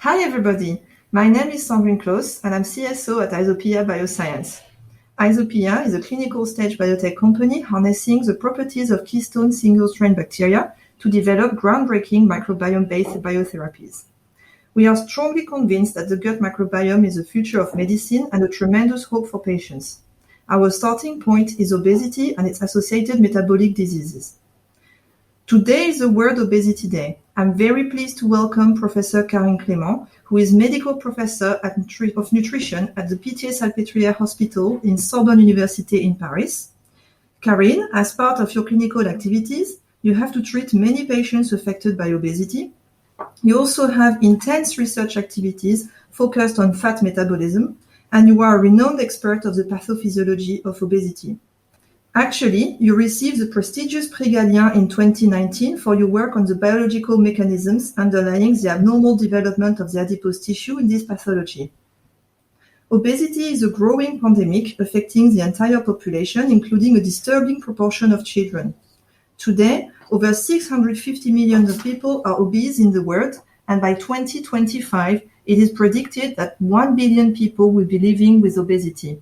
Hi everybody, my name is Sandrine Claus and I'm CSO at YSOPIA Bioscience. YSOPIA is a clinical stage biotech company harnessing the properties of keystone single-strain bacteria to develop groundbreaking microbiome-based biotherapies. We are strongly convinced that the gut microbiome is the future of medicine and a tremendous hope for patients. Our starting point is obesity and its associated metabolic diseases. Today is the World Obesity Day. I'm very pleased to welcome Professor Karine Clément, who is medical professor of nutrition at the Pitié-Salpêtrière Hospital in Sorbonne University in Paris. Karine, as part of your clinical activities, you have to treat many patients affected by obesity. You also have intense research activities focused on fat metabolism, and you are a renowned expert of the pathophysiology of obesity. Actually, you received the prestigious Prix Galien in 2019 for your work on the biological mechanisms underlying the abnormal development of the adipose tissue in this pathology. Obesity is a growing pandemic affecting the entire population, including a disturbing proportion of children. Today, over 650 million of people are obese in the world, and by 2025, it is predicted that 1 billion people will be living with obesity.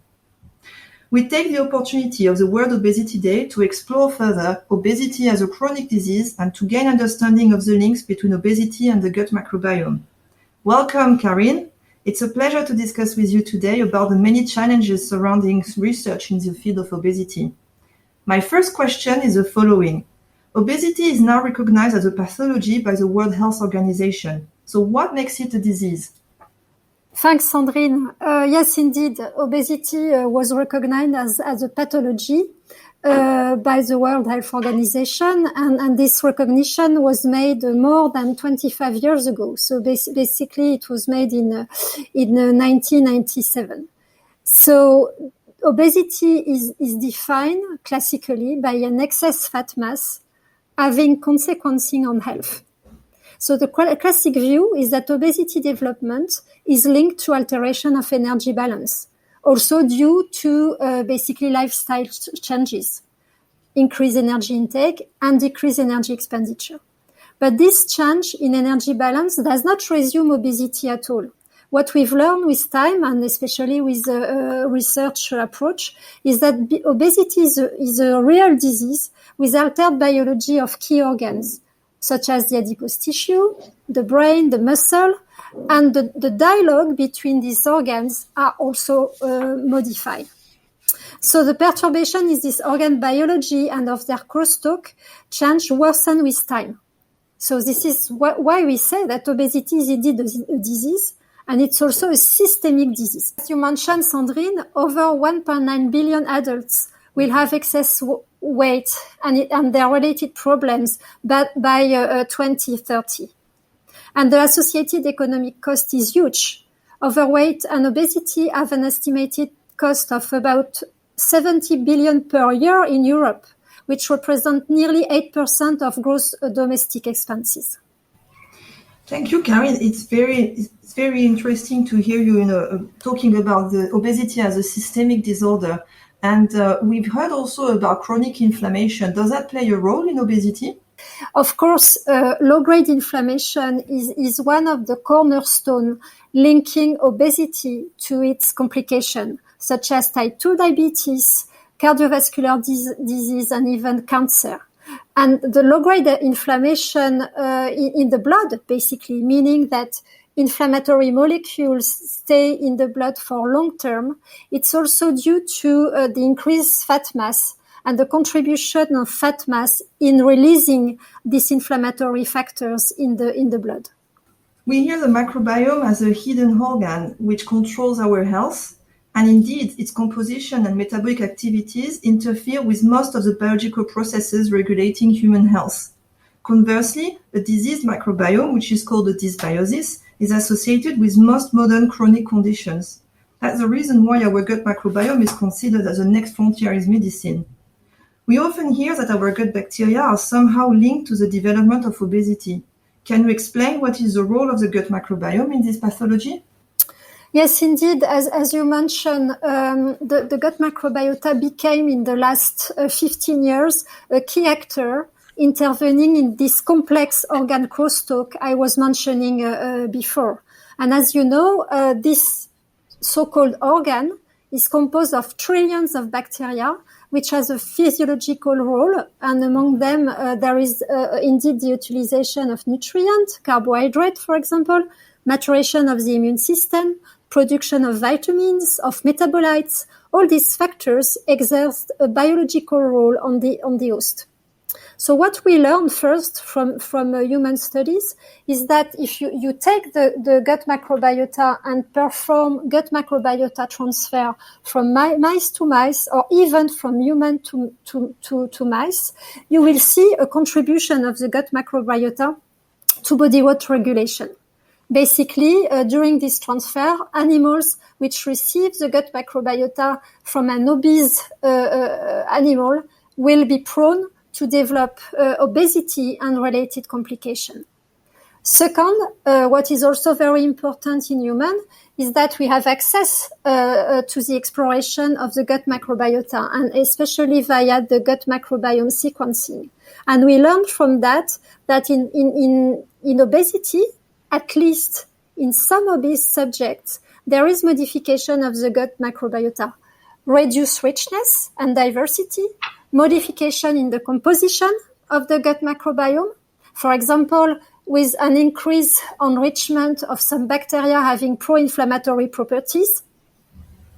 We take the opportunity of the World Obesity Day to explore further obesity as a chronic disease and to gain understanding of the links between obesity and the gut microbiome. Welcome, Karine. It's a pleasure to discuss with you today about the many challenges surrounding research in the field of obesity. My first question is the following. Obesity is now recognized as a pathology by the World Health Organization. So what makes it a disease? Thanks, Sandrine. Yes, indeed, obesity was recognized as a pathology by the World Health Organization, and this recognition was made more than 25 years ago. So basically, it was made in 1997. So obesity is defined classically by an excess fat mass having consequences on health. So the classic view is that obesity development is linked to alteration of energy balance, also due to basically lifestyle changes, increased energy intake and decreased energy expenditure. But this change in energy balance does not resume obesity at all. What we've learned with time, and especially with the research approach, is that obesity is a real disease with altered biology of key organs, such as the adipose tissue, the brain, the muscle, and the dialogue between these organs are also modified. So the perturbation is this organ biology and of their crosstalk change worsen with time. So this is why we say that obesity is indeed a disease, and it's also a systemic disease. As you mentioned, Sandrine, over 1.9 billion adults will have excess weight and their related problems by 2030. And the associated economic cost is huge. Overweight and obesity have an estimated cost of about 70 billion per year in Europe, which represent nearly 8% of gross domestic expenses. Thank you, Karine. It's very interesting to hear you, talking about the obesity as a systemic disorder. And we've heard also about chronic inflammation. Does that play a role in obesity? Of course, low-grade inflammation is one of the cornerstones linking obesity to its complications, such as type 2 diabetes, cardiovascular disease, and even cancer. And the low-grade inflammation in the blood, basically, meaning that inflammatory molecules stay in the blood for long term. It's also due to the increased fat mass and the contribution of fat mass in releasing these inflammatory factors in the blood. We hear the microbiome as a hidden organ which controls our health, and indeed its composition and metabolic activities interfere with most of the biological processes regulating human health. Conversely, a diseased microbiome, which is called a dysbiosis, is associated with most modern chronic conditions. That's the reason why our gut microbiome is considered as the next frontier in medicine. We often hear that our gut bacteria are somehow linked to the development of obesity. Can you explain what is the role of the gut microbiome in this pathology? Yes, indeed. As you mentioned, the gut microbiota became in the last 15 years a key actor intervening in this complex organ crosstalk I was mentioning before. And as you know, this so-called organ is composed of trillions of bacteria, which has a physiological role. And among them, there is indeed the utilization of nutrients, carbohydrate, for example, maturation of the immune system, production of vitamins, of metabolites. All these factors exert a biological role on the host. So what we learned first from human studies is that if you take the gut microbiota and perform gut microbiota transfer from mice to mice, or even from human to mice, you will see a contribution of the gut microbiota to body weight regulation. Basically, during this transfer, animals which receive the gut microbiota from an obese animal will be prone to develop obesity and related complications. Second, what is also very important in human is that we have access to the exploration of the gut microbiota, and especially via the gut microbiome sequencing. And we learned from that in obesity, at least in some obese subjects, there is modification of the gut microbiota, reduced richness and diversity, modification in the composition of the gut microbiome. For example, with an increased enrichment of some bacteria having pro-inflammatory properties,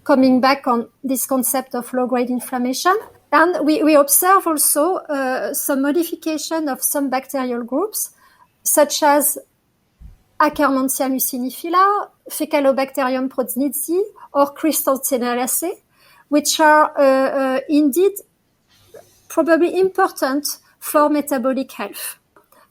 coming back on this concept of low-grade inflammation. And we observe also some modification of some bacterial groups, such as Akkermansia mucinifila, Faecalibacterium proznitzi, or Christensenalaceae, which are indeed probably important for metabolic health.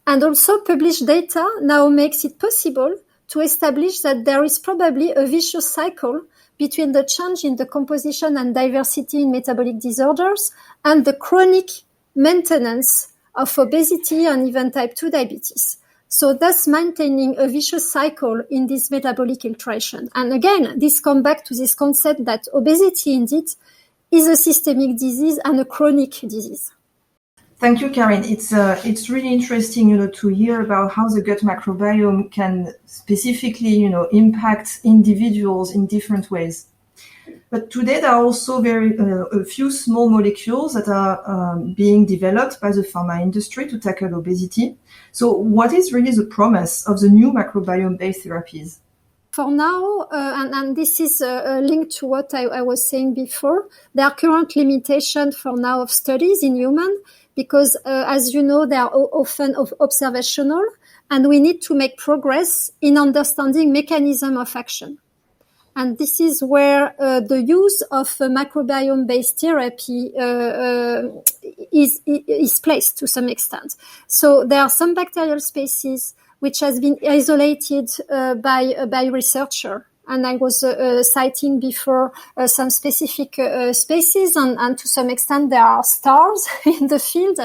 And also published data now makes it possible to establish that there is probably a vicious cycle between the change in the composition and diversity in metabolic disorders and the chronic maintenance of obesity and even type 2 diabetes. So thus maintaining a vicious cycle in this metabolic filtration. And again, this comes back to this concept that obesity indeed is a systemic disease and a chronic disease. Thank you, Karine. It's really interesting, to hear about how the gut microbiome can specifically, impact individuals in different ways. But today there are also a few small molecules that are being developed by the pharma industry to tackle obesity. So what is really the promise of the new microbiome-based therapies? For now, and this is linked to what I was saying before, there are current limitations for now of studies in humans because, as you know, they are often observational, and we need to make progress in understanding mechanism of action. And this is where the use of microbiome-based therapy is placed to some extent. So there are some bacterial species which has been isolated by researcher. And I was citing before some specific species, and to some extent there are stars in the field,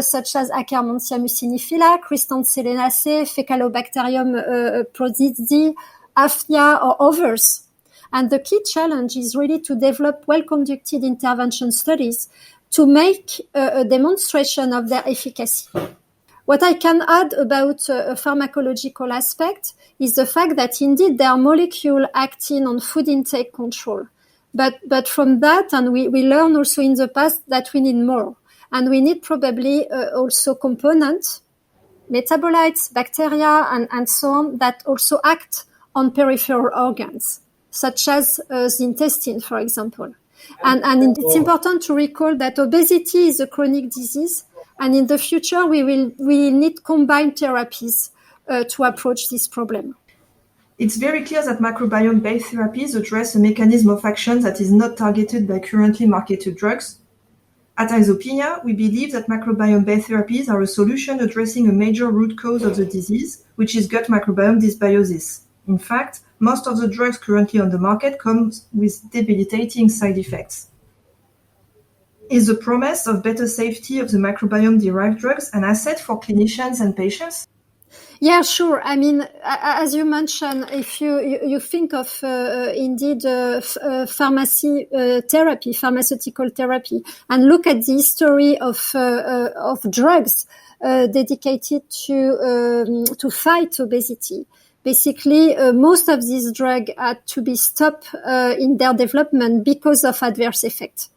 such as Akkermansia mucinifila, Christensenalaceae, Faecalibacterium proznitzi, Aphia, or others. And the key challenge is really to develop well-conducted intervention studies to make a demonstration of their efficacy. What I can add about a pharmacological aspect is the fact that indeed there are molecules acting on food intake control. But from that, and we learned also in the past that we need more. And we need probably also components, metabolites, bacteria, and so on, that also act on peripheral organs, such as the intestine, for example. And it's important to recall that obesity is a chronic disease, and in the future we need combined therapies to approach this problem. It's very clear that microbiome-based therapies address a mechanism of action that is not targeted by currently marketed drugs. At YSOPIA, we believe that microbiome-based therapies are a solution addressing a major root cause of the disease, which is gut microbiome dysbiosis. In fact, most of the drugs currently on the market come with debilitating side effects. Is the promise of better safety of the microbiome-derived drugs an asset for clinicians and patients? Yeah, sure. I mean, as you mentioned, if you think of indeed pharmaceutical therapy, and look at the history of drugs dedicated to fight obesity. Basically, most of these drugs had to be stopped in their development because of adverse effects.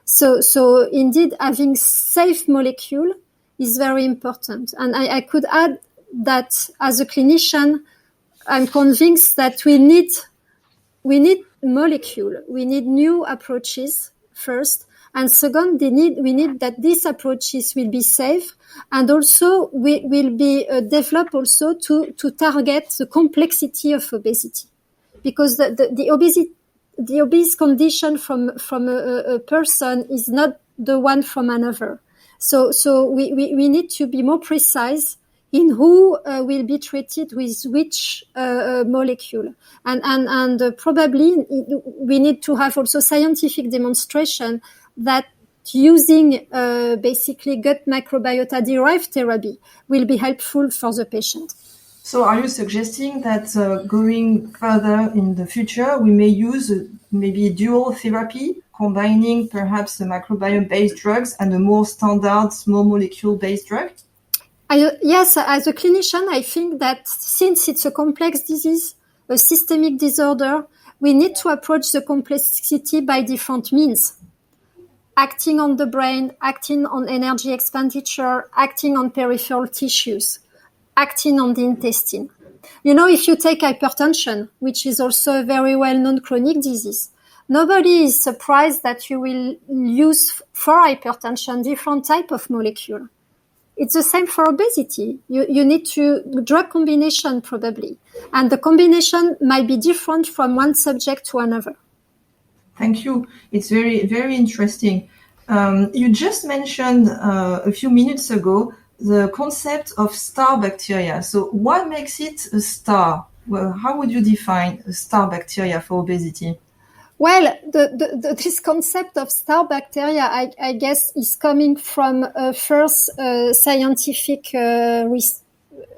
So indeed, having safe molecule is very important. And I could add that as a clinician, I'm convinced that we need molecule. We need new approaches first. And second, we need that these approaches will be safe and also will be developed also to target the complexity of obesity. Because the obese condition from a person is not the one from another. So we need to be more precise in who will be treated with which molecule. And probably we need to have also scientific demonstration that using basically gut microbiota derived therapy will be helpful for the patient. So are you suggesting that going further in the future, we may use maybe dual therapy, combining perhaps the microbiome-based drugs and a more standard small molecule-based drug? Yes, as a clinician, I think that since it's a complex disease, a systemic disorder, we need to approach the complexity by different means. Acting on the brain, acting on energy expenditure, acting on peripheral tissues, acting on the intestine. You know, if you take hypertension, which is also a very well-known chronic disease, nobody is surprised that you will use for hypertension different type of molecule. It's the same for obesity. You need drug combination probably. And the combination might be different from one subject to another. Thank you. It's very, very interesting. You just mentioned a few minutes ago the concept of star bacteria. So what makes it a star? Well, how would you define a star bacteria for obesity? Well, this concept of star bacteria, I guess, is coming from first scientific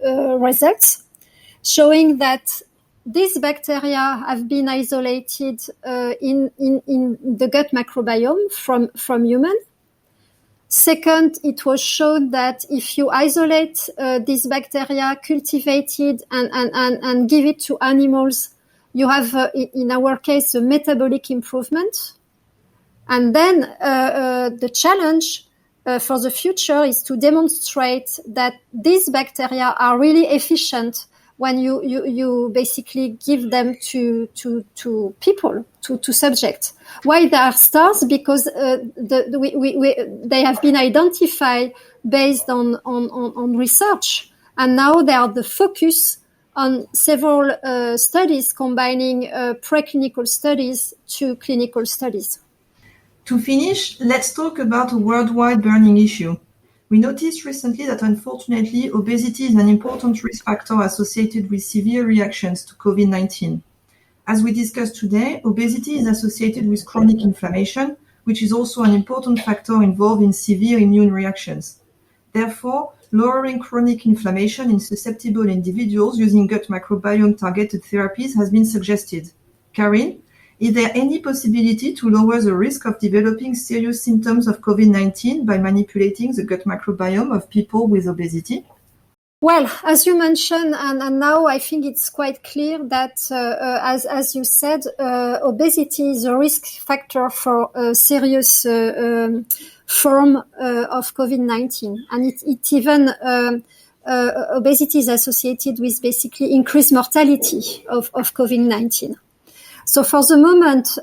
results showing that these bacteria have been isolated in the gut microbiome from human. Second, it was shown that if you isolate these bacteria, cultivated and give it to animals, you have, in our case, a metabolic improvement. And then the challenge for the future is to demonstrate that these bacteria are really efficient when you basically give them to people, to subjects. Why they are stars? Because they have been identified based on research, and now they are the focus on several studies combining preclinical studies to clinical studies. To finish, let's talk about a worldwide burning issue. We noticed recently that unfortunately, obesity is an important risk factor associated with severe reactions to COVID-19. As we discussed today, obesity is associated with chronic inflammation, which is also an important factor involved in severe immune reactions. Therefore, lowering chronic inflammation in susceptible individuals using gut microbiome-targeted therapies has been suggested. Karine, is there any possibility to lower the risk of developing serious symptoms of COVID-19 by manipulating the gut microbiome of people with obesity? Well, as you mentioned, and now I think it's quite clear that, as you said, obesity is a risk factor for a serious form of COVID-19. And it even, obesity is associated with basically increased mortality of COVID-19. So for the moment,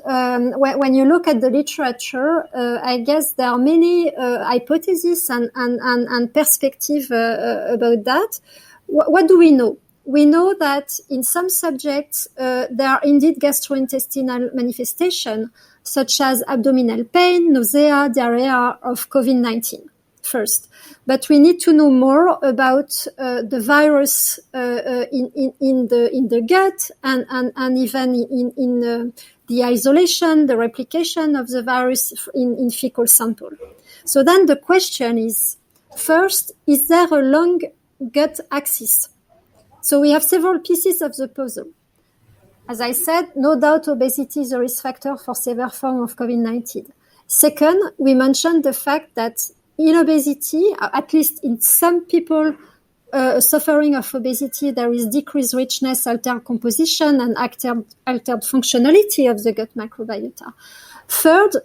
when you look at the literature, I guess there are many hypotheses and perspectives about that. What do we know? We know that in some subjects, there are indeed gastrointestinal manifestations, such as abdominal pain, nausea, diarrhea of COVID-19 first. But we need to know more about the virus in the gut and even in the isolation, the replication of the virus in fecal sample. So then the question is, first, is there a long gut axis? So we have several pieces of the puzzle. As I said, no doubt obesity is a risk factor for severe form of COVID-19. Second, we mentioned the fact that in obesity, at least in some people suffering of obesity, there is decreased richness, altered composition, and altered functionality of the gut microbiota. Third,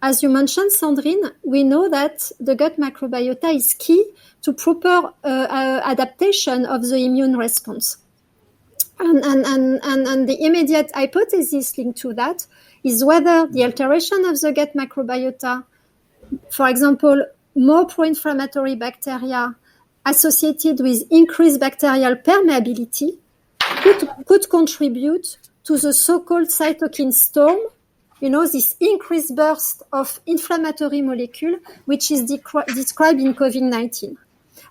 as you mentioned, Sandrine, we know that the gut microbiota is key to proper adaptation of the immune response. And the immediate hypothesis linked to that is whether the alteration of the gut microbiota, for example, more pro-inflammatory bacteria associated with increased bacterial permeability, could contribute to the so-called cytokine storm, this increased burst of inflammatory molecule, which is described in COVID-19.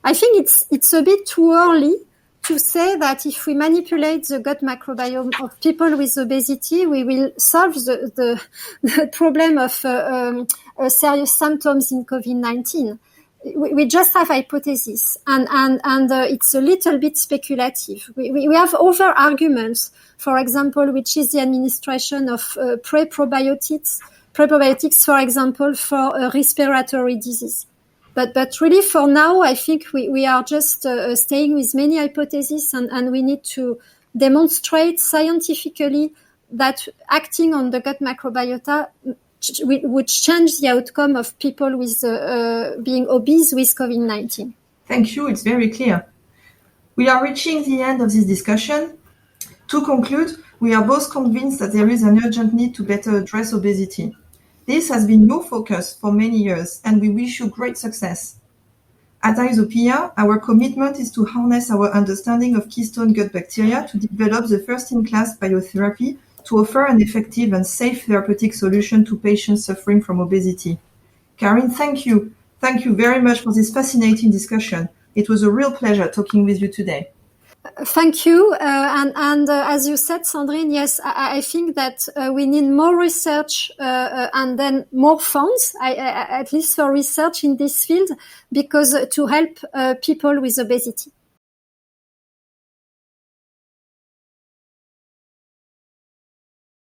I think it's a bit too early to say that if we manipulate the gut microbiome of people with obesity, we will solve the problem of serious symptoms in COVID-19. We just have hypotheses, and it's a little bit speculative. We have other arguments, for example, which is the administration of probiotics, for example, for respiratory disease. But really, for now, I think we are just staying with many hypotheses, and we need to demonstrate scientifically that acting on the gut microbiota would change the outcome of people with being obese with COVID-19. Thank you. It's very clear. We are reaching the end of this discussion. To conclude, we are both convinced that there is an urgent need to better address obesity. This has been your focus for many years, and we wish you great success. At YSOPIA, our commitment is to harness our understanding of keystone gut bacteria to develop the first-in-class biotherapy to offer an effective and safe therapeutic solution to patients suffering from obesity. Karine, thank you. Thank you very much for this fascinating discussion. It was a real pleasure talking with you today. Thank you. And as you said, Sandrine, yes, I think that we need more research and then more funds, at least for research in this field, because to help people with obesity.